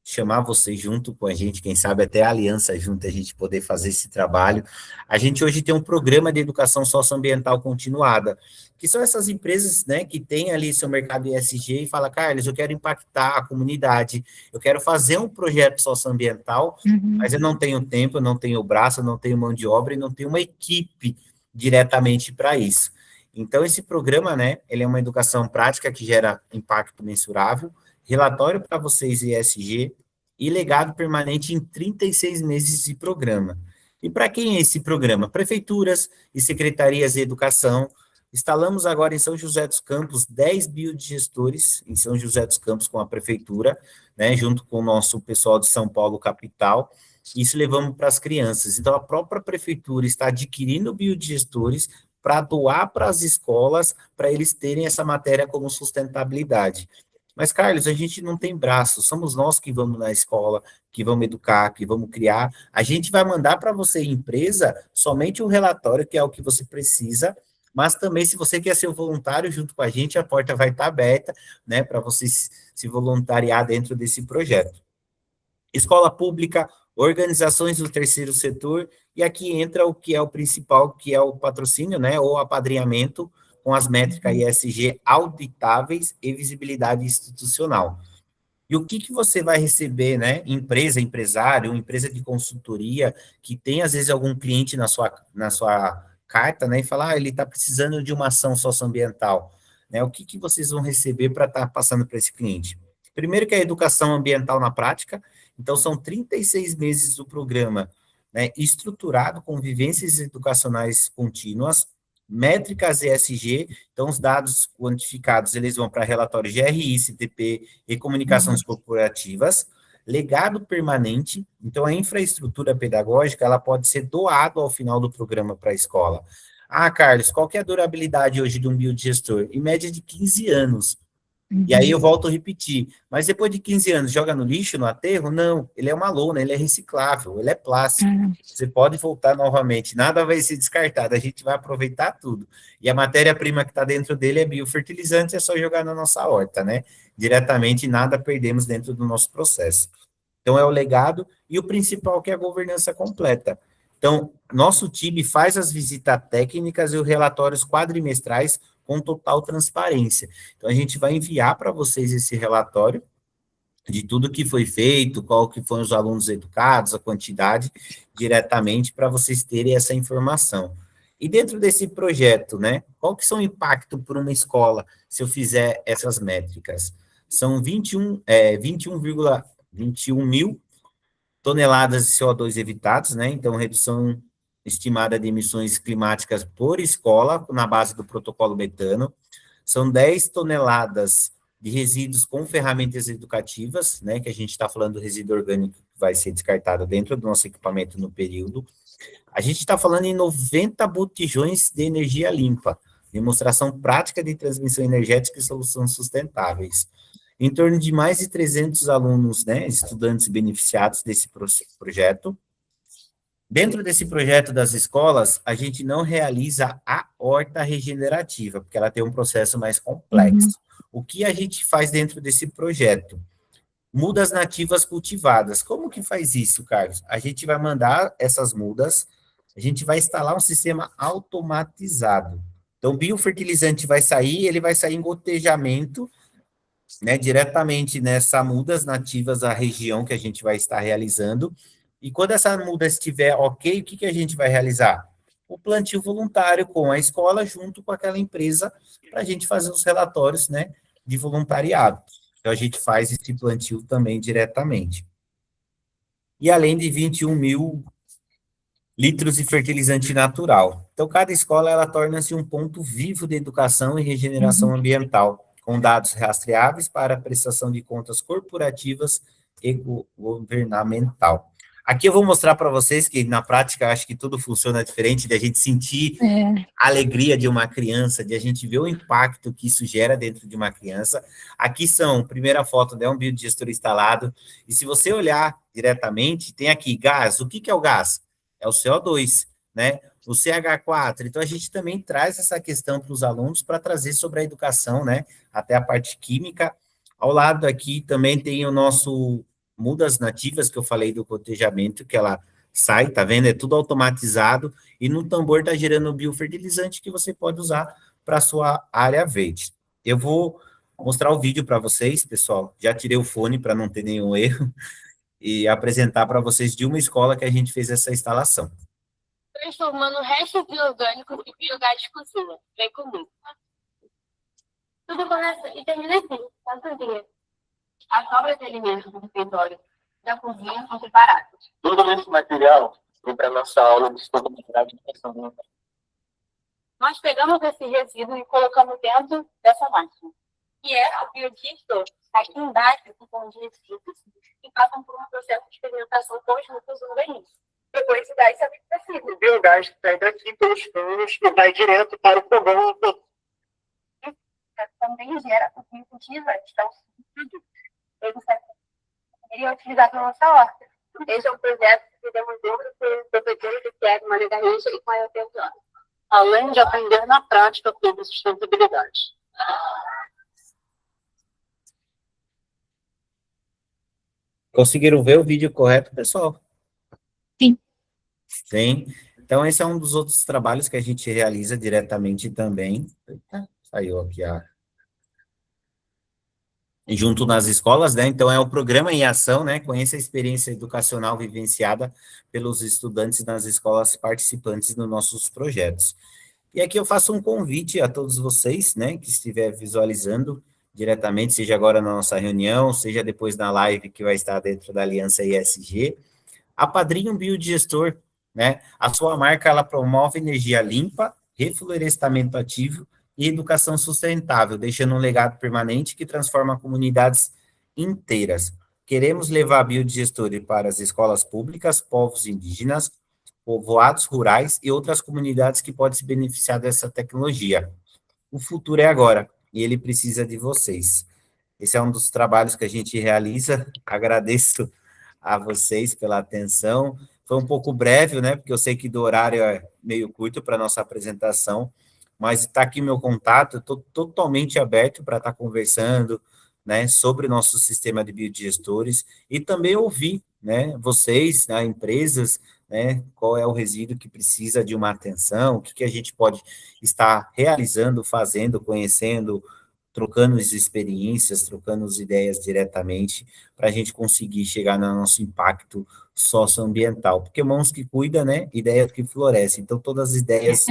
chamar vocês junto com a gente, quem sabe até a aliança junto, a gente poder fazer esse trabalho. A gente hoje tem um programa de educação socioambiental continuada, que são essas empresas, né, que têm ali seu mercado ESG e fala, Carlos, eu quero impactar a comunidade, eu quero fazer um projeto socioambiental, mas eu não tenho tempo, eu não tenho braço, eu não tenho mão de obra e não tenho uma equipe diretamente para isso. Então, esse programa, né, ele é uma educação prática que gera impacto mensurável, relatório para vocês ESG e legado permanente em 36 meses de programa. E para quem é esse programa? Prefeituras e secretarias de educação. Instalamos agora em São José dos Campos 10 biodigestores em São José dos Campos com a prefeitura, né, junto com o nosso pessoal de São Paulo capital. Isso levamos para as crianças. Então, a própria prefeitura está adquirindo biodigestores para doar para as escolas, para eles terem essa matéria como sustentabilidade. Mas, Carlos, a gente não tem braço, somos nós que vamos na escola, que vamos educar, que vamos criar. A gente vai mandar para você, empresa, somente um relatório, que é o que você precisa, mas também, se você quer ser voluntário junto com a gente, a porta vai estar aberta, né, para você se voluntariar dentro desse projeto. Escola pública, organizações do terceiro setor, e aqui entra o que é o principal, que é o patrocínio, né, ou apadrinhamento, com as métricas ESG auditáveis e visibilidade institucional. E o que você vai receber, né, empresa, empresário, empresa de consultoria, que tem, às vezes, algum cliente na sua carta, né, e fala, ele está precisando de uma ação socioambiental, né, o que vocês vão receber para estar passando para esse cliente? Primeiro que é a educação ambiental na prática, então são 36 meses do programa, né, estruturado com vivências educacionais contínuas, métricas ESG, então os dados quantificados, eles vão para relatórios GRI, CTP e comunicações corporativas, legado permanente, então a infraestrutura pedagógica, ela pode ser doada ao final do programa para a escola. Ah, Carlos, qual que é a durabilidade hoje de um biodigestor? Em média de 15 anos. E aí eu volto a repetir, mas depois de 15 anos, joga no lixo, no aterro? Não, ele é uma lona, ele é reciclável, ele é plástico. Você pode voltar novamente, nada vai ser descartado, a gente vai aproveitar tudo. E a matéria-prima que está dentro dele é biofertilizante, é só jogar na nossa horta, né? Diretamente, nada perdemos dentro do nosso processo. Então, é o legado e o principal, que é a governança completa. Então, nosso time faz as visitas técnicas e os relatórios quadrimestrais com total transparência. Então, a gente vai enviar para vocês esse relatório de tudo que foi feito, qual que foram os alunos educados, a quantidade, diretamente, para vocês terem essa informação. E dentro desse projeto, né, qual que são o impacto para uma escola se eu fizer essas métricas? São 21 mil toneladas de CO2 evitados, né? Então, redução estimada de emissões climáticas por escola, na base do protocolo metano. São 10 toneladas de resíduos com ferramentas educativas, né? Que a gente está falando do resíduo orgânico que vai ser descartado dentro do nosso equipamento no período. A gente está falando em 90 botijões de energia limpa, demonstração prática de transmissão energética e soluções sustentáveis. Em torno de mais de 300 alunos, né, estudantes beneficiados desse projeto. Dentro desse projeto das escolas, a gente não realiza a horta regenerativa, porque ela tem um processo mais complexo. O que a gente faz dentro desse projeto? Mudas nativas cultivadas. Como que faz isso, Carlos? A gente vai mandar essas mudas, a gente vai instalar um sistema automatizado. Então, o biofertilizante vai sair, ele vai sair em gotejamento, né, diretamente nessa mudas nativas da região que a gente vai estar realizando. E quando essa muda estiver ok, o que a gente vai realizar? O plantio voluntário com a escola, junto com aquela empresa, para a gente fazer os relatórios, né, de voluntariado. Então, a gente faz esse plantio também diretamente. E além de 21 mil litros de fertilizante natural. Então, cada escola, ela torna-se um ponto vivo de educação e regeneração ambiental, com dados rastreáveis para a prestação de contas corporativas e governamental. Aqui eu vou mostrar para vocês que, na prática, acho que tudo funciona diferente, de a gente sentir a alegria de uma criança, de a gente ver o impacto que isso gera dentro de uma criança. Aqui são, primeira foto, né, um biodigestor instalado, e se você olhar diretamente, tem aqui gás. O que é o gás? É o CO2, né? O CH4. Então, a gente também traz essa questão para os alunos para trazer sobre a educação, né? Até a parte química. Ao lado aqui também tem o nosso mudas nativas, que eu falei do cotejamento, que ela sai, tá vendo? É tudo automatizado, e no tambor tá gerando biofertilizante que você pode usar para a sua área verde. Eu vou mostrar o vídeo para vocês, pessoal. Já tirei o fone para não ter nenhum erro, e apresentar para vocês de uma escola que a gente fez essa instalação. Transformando restos orgânicos em biogás de cozinha. Vem comigo. Tudo começa e termina aqui, na cozinha. As sobras de alimentos do refeitório da cozinha são separadas. Todo esse material vem para a nossa aula de sustentabilidade e educação ambiental. Nós pegamos esse resíduo e colocamos dentro dessa máquina, que é o biodigestor. Aqui embaixo ficam os resíduos e passam por um processo de fermentação com os núcleos organismos. Depois esse gás é possível. O biogás que sai daqui pelos fios e vai direto para o fogão. Também gera o biocultivo, então ele é utilizado na nossa horta. Esse é um projeto que fizemos dentro do professor de Tiago Maria Garrincha e com a Elton. Além de aprender na prática sobre sustentabilidade. Conseguiram ver o vídeo correto, pessoal? Sim. Sim. Então, esse é um dos outros trabalhos que a gente realiza diretamente também. Eita, saiu aqui junto nas escolas, né? Então, é o programa em ação, né? Conheça a experiência educacional vivenciada pelos estudantes nas escolas participantes dos nossos projetos. E aqui eu faço um convite a todos vocês, né, que estiver visualizando diretamente, seja agora na nossa reunião, seja depois na live que vai estar dentro da Aliança ESG, apadrinhe um biodigestor, né? A sua marca, ela promove energia limpa, reflorestamento ativo e educação sustentável, deixando um legado permanente que transforma comunidades inteiras. Queremos levar biodigestores para as escolas públicas, povos indígenas, povoados rurais e outras comunidades que podem se beneficiar dessa tecnologia. O futuro é agora, e ele precisa de vocês. Esse é um dos trabalhos que a gente realiza. Agradeço a vocês pela atenção. Foi um pouco breve, né, porque eu sei que do horário é meio curto para a nossa apresentação, mas está aqui meu contato, estou totalmente aberto para estar conversando, né, sobre o nosso sistema de biodigestores e também ouvir, né, vocês, né, empresas, né, qual é o resíduo que precisa de uma atenção, o que a gente pode estar realizando, fazendo, conhecendo trocando as experiências, trocando as ideias diretamente, para a gente conseguir chegar no nosso impacto socioambiental. Porque mãos que cuidam, né? Ideia que floresce. Então, todas as ideias,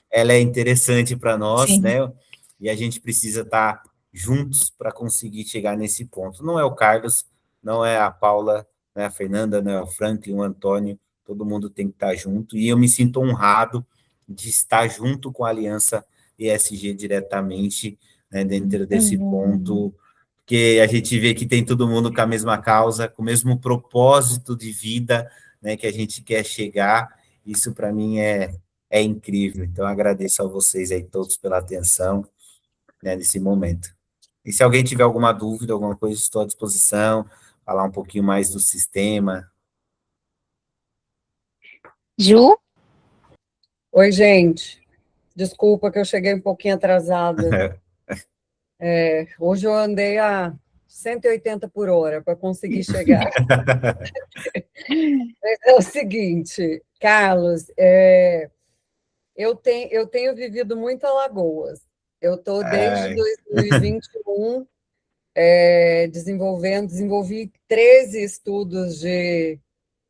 ela é interessante para nós, Sim. né? E a gente precisa estar juntos para conseguir chegar nesse ponto. Não é o Carlos, não é a Paula, não é a Fernanda, não é o Franklin, o Antônio, todo mundo tem que estar junto, e eu me sinto honrado de estar junto com a Aliança ESG diretamente, né, dentro desse ponto, porque a gente vê que tem todo mundo com a mesma causa, com o mesmo propósito de vida, né, que a gente quer chegar. Isso para mim é incrível. Então agradeço a vocês aí todos pela atenção, né, nesse momento. E se alguém tiver alguma dúvida, alguma coisa, estou à disposição, falar um pouquinho mais do sistema. Ju? Oi, gente. Desculpa que eu cheguei um pouquinho atrasada. Hoje eu andei a 180 por hora para conseguir chegar. É o seguinte, Carlos, eu tenho vivido muito Alagoas. Eu estou desde 2021 desenvolvi 13 estudos de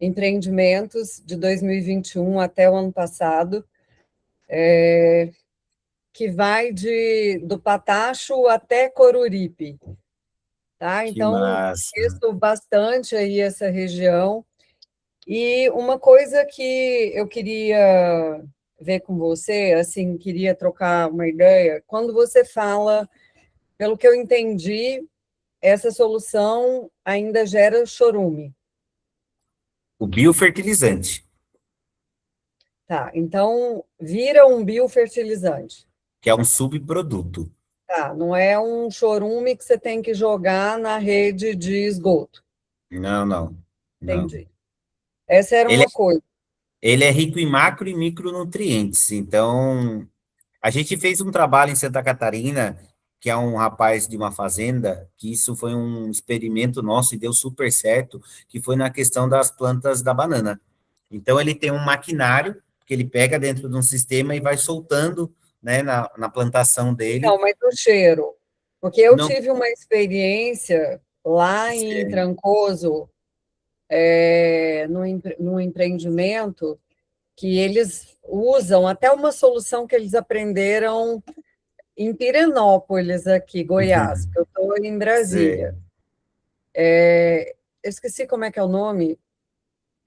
empreendimentos de 2021 até o ano passado, que vai do Patacho até Coruripe, tá? Que Então, massa. conheço bastante aí essa região. E uma coisa que eu queria ver com você, assim, queria trocar uma ideia, quando você fala, pelo que eu entendi, essa solução ainda gera chorume. O biofertilizante, Tá, então vira um biofertilizante. que é um subproduto. Tá, não é um chorume que você tem que jogar na rede de esgoto. Não, não. Entendi. Essa era Ele, uma coisa. ele é rico em macro e micronutrientes. Então, a gente fez um trabalho em Santa Catarina, que é um rapaz de uma fazenda, que isso foi um experimento nosso e deu super certo, que foi na questão das plantas da banana. Então, ele tem um maquinário que ele pega dentro de um sistema e vai soltando, né, na plantação dele. Não, mas o cheiro. Porque eu Não tive uma experiência lá em sei. Trancoso, num empreendimento, que eles usam até uma solução que eles aprenderam em Pirenópolis, aqui, Goiás, que eu estou em Sei. Brasília. Eu esqueci como é que é o nome,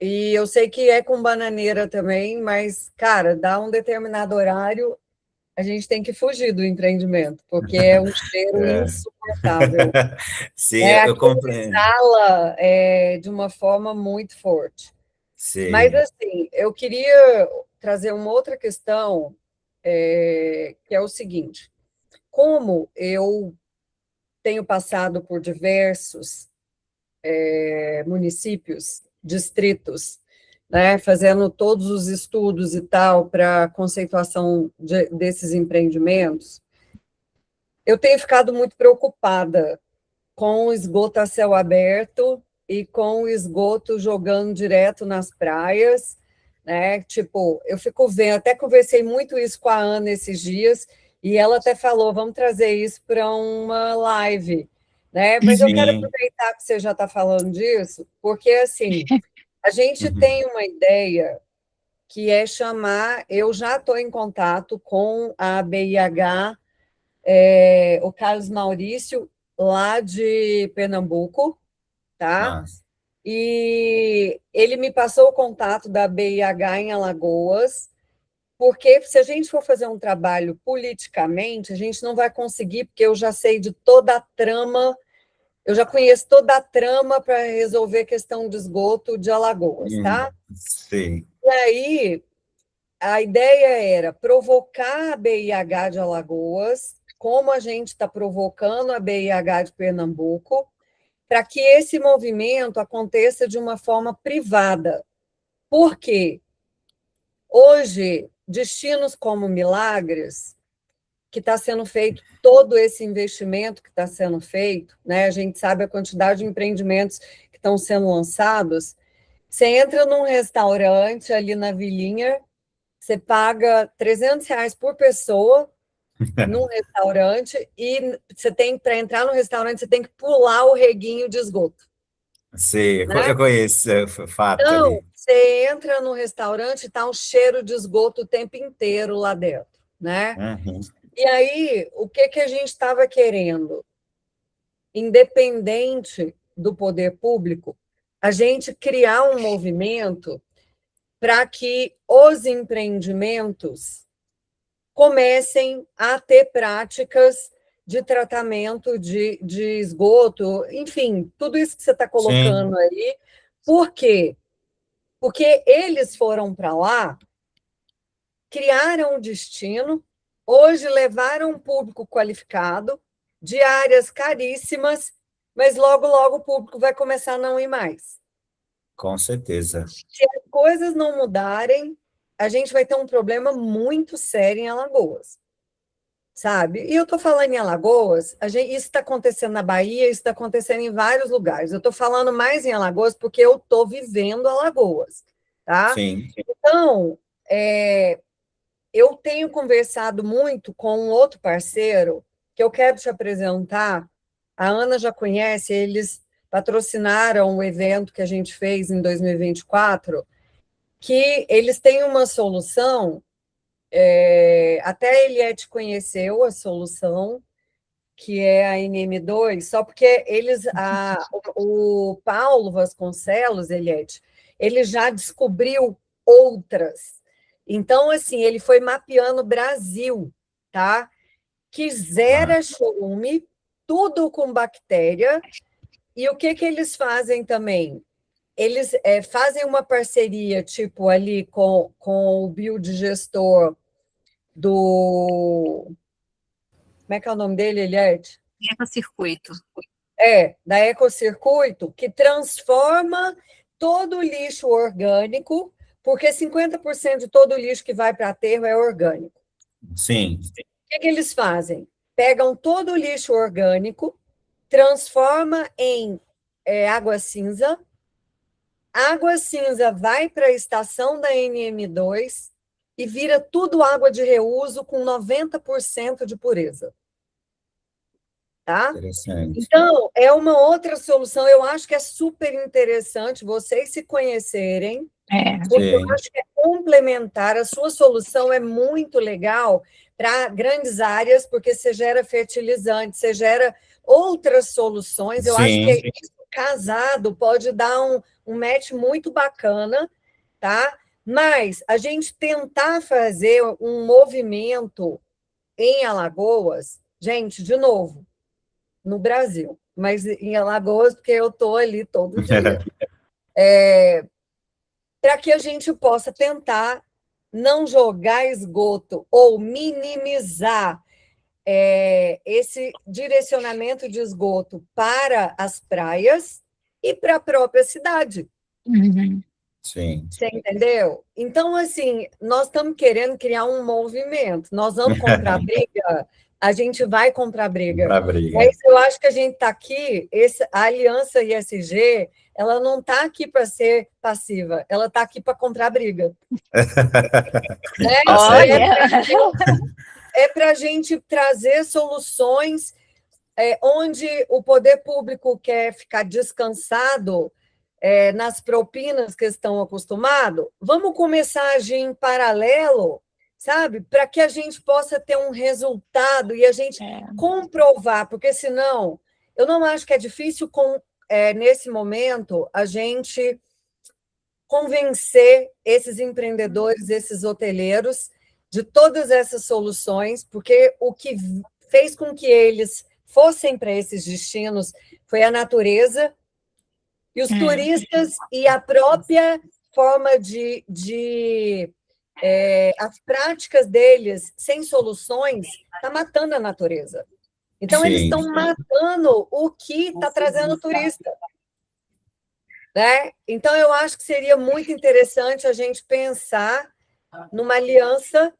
e eu sei que é com bananeira também, mas, cara, dá um determinado horário, a gente tem que fugir do empreendimento, porque é um cheiro insuportável. Sim, eu Aquilo compreendo. exala de uma forma muito forte. Mas, Sei. assim, eu queria trazer uma outra questão, que é o seguinte: como eu tenho passado por diversos municípios, distritos, né, fazendo todos os estudos e tal para conceituação desses empreendimentos, eu tenho ficado muito preocupada com o esgoto a céu aberto e com o esgoto jogando direto nas praias, né? Tipo, eu fico vendo, até conversei muito isso com a Ana esses dias, e ela até falou, vamos trazer isso para uma live, né? Mas eu quero Sim. aproveitar que você já está falando disso, porque, assim, a gente tem uma ideia que é chamar, eu já estou em contato com a BIH, o Carlos Maurício, lá de Pernambuco, tá? Mas, E ele me passou o contato da BIH em Alagoas, porque se a gente for fazer um trabalho politicamente, a gente não vai conseguir, porque eu já sei de toda a trama, eu já conheço toda a trama para resolver a questão do esgoto de Alagoas, tá? sei. E aí, a ideia era provocar a BIH de Alagoas, como a gente está provocando a BIH de Pernambuco, para que esse movimento aconteça de uma forma privada. Por quê? Hoje, destinos como Milagres, que está sendo feito, todo esse investimento que está sendo feito, né? A gente sabe a quantidade de empreendimentos que estão sendo lançados. Você entra num restaurante ali na Vilinha, você paga R$ 300 por pessoa, num restaurante e você tem, para entrar no restaurante, você tem que pular o reguinho de esgoto. Sei, Né? eu conheço esse fato Então, ali. você entra no restaurante e está um cheiro de esgoto o tempo inteiro lá dentro, né? Uhum. E aí, o que a gente estava querendo? Independente do poder público, a gente criar um movimento para que os empreendimentos comecem a ter práticas de tratamento de esgoto, enfim, tudo isso que você está colocando aí. Por quê? Porque eles foram para lá, criaram um destino, hoje levaram um público qualificado, diárias caríssimas, mas logo, logo o público vai começar a não ir mais. Com certeza. Se as coisas não mudarem, a gente vai ter um problema muito sério em Alagoas, sabe? E eu estou falando em Alagoas, isso está acontecendo na Bahia, isso está acontecendo em vários lugares. Eu estou falando mais em Alagoas porque eu estou vivendo Alagoas, tá? Sim. Então, eu tenho conversado muito com um outro parceiro que eu quero te apresentar. A Ana já conhece, eles patrocinaram o evento que a gente fez em 2024, que eles têm uma solução, até a Eliette conheceu a solução, que é a NM2, só porque o Paulo Vasconcelos, Eliette, ele já descobriu outras. Então, assim, ele foi mapeando o Brasil, tá? Que zera chorume, tudo com bactéria. E o que eles fazem também? Eles fazem uma parceria, tipo, ali com o biodigestor do... Como é que é o nome dele, Eliette? Ecocircuito. Da Ecocircuito, que transforma todo o lixo orgânico, porque 50% de todo o lixo que vai para o aterro é orgânico. Sim. O que eles fazem? Pegam todo o lixo orgânico, transforma em água cinza, água cinza vai para a estação da NM2 e vira tudo água de reuso com 90% de pureza. Tá? Interessante. Então, é uma outra solução. Eu acho que é super interessante vocês se conhecerem, porque eu acho que é complementar. A sua solução é muito legal para grandes áreas, porque você gera fertilizante, você gera outras soluções. Eu acho que isso, casado, pode dar um match muito bacana, tá? Mas a gente tentar fazer um movimento em Alagoas, gente, de novo, no Brasil, mas em Alagoas, porque eu estou ali todo dia. Para que a gente possa tentar não jogar esgoto ou minimizar esse direcionamento de esgoto para as praias e para a própria cidade. Sim. Você entendeu? Então, assim, nós estamos querendo criar um movimento. Nós vamos comprar briga, a gente vai comprar briga. Mas eu acho que a gente está aqui, a Aliança ISG, ela não está aqui para ser passiva, ela está aqui para comprar briga. É para a gente trazer soluções onde o poder público quer ficar descansado nas propinas que estão acostumados, vamos começar a agir em paralelo, sabe? Para que a gente possa ter um resultado e a gente comprovar, porque senão, eu não acho que é difícil, nesse momento, a gente convencer esses empreendedores, esses hoteleiros, de todas essas soluções, porque o que fez com que eles fossem para esses destinos foi a natureza, e os turistas e a própria forma as práticas deles sem soluções está matando a natureza. Então, eles estão matando o que está trazendo o turista. Né? Então, eu acho que seria muito interessante a gente pensar numa aliança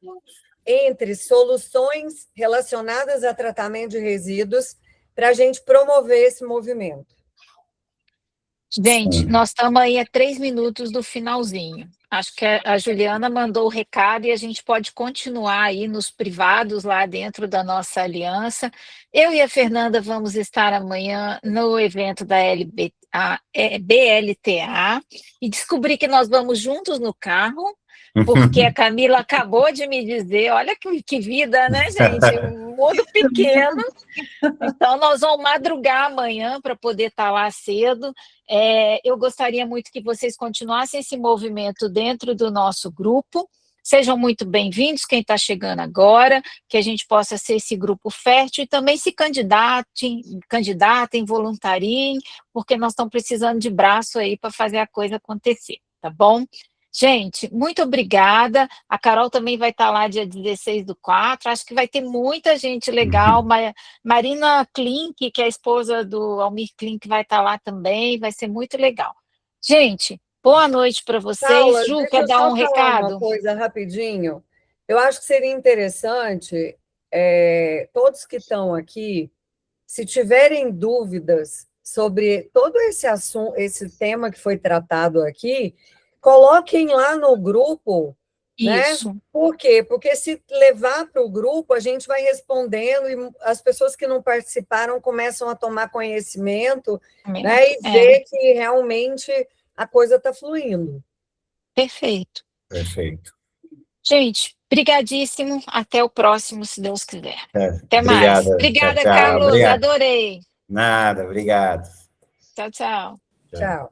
entre soluções relacionadas a tratamento de resíduos para a gente promover esse movimento. Gente, Sim. nós estamos aí a 3 minutos do finalzinho. Acho que a Juliana mandou o recado e a gente pode continuar aí nos privados lá dentro da nossa aliança. Eu e a Fernanda vamos estar amanhã no evento da BLTA e descobri que nós vamos juntos no carro, porque a Camila acabou de me dizer, olha que vida, né, gente? Um mundo pequeno. Então, nós vamos madrugar amanhã para poder estar lá cedo. Eu gostaria muito que vocês continuassem esse movimento dentro do nosso grupo. Sejam muito bem-vindos, quem está chegando agora, que a gente possa ser esse grupo fértil e também se candidatem, voluntariem, porque nós estamos precisando de braço aí para fazer a coisa acontecer, tá bom? Gente, muito obrigada. A Carol também vai estar lá dia 16/4. Acho que vai ter muita gente legal. Marina Klink, que é a esposa do Almir Klink, vai estar lá também. Vai ser muito legal. Gente, boa noite para vocês. Paula, Ju, deixa quer eu dar só um falar recado? uma coisa rapidinho. Eu acho que seria interessante, todos que estão aqui, se tiverem dúvidas sobre todo esse assunto, esse tema que foi tratado aqui, coloquem lá no grupo, né? Isso. Por quê? Porque se levar para o grupo, a gente vai respondendo e as pessoas que não participaram começam a tomar conhecimento, né? E ver que realmente a coisa está fluindo. Perfeito. Perfeito. Gente, brigadíssimo. Até o próximo, se Deus quiser. Até Obrigado. mais. Obrigada, Tchau, tchau. Carlos. Obrigado. Adorei. Nada, obrigado. Tchau, tchau. Tchau.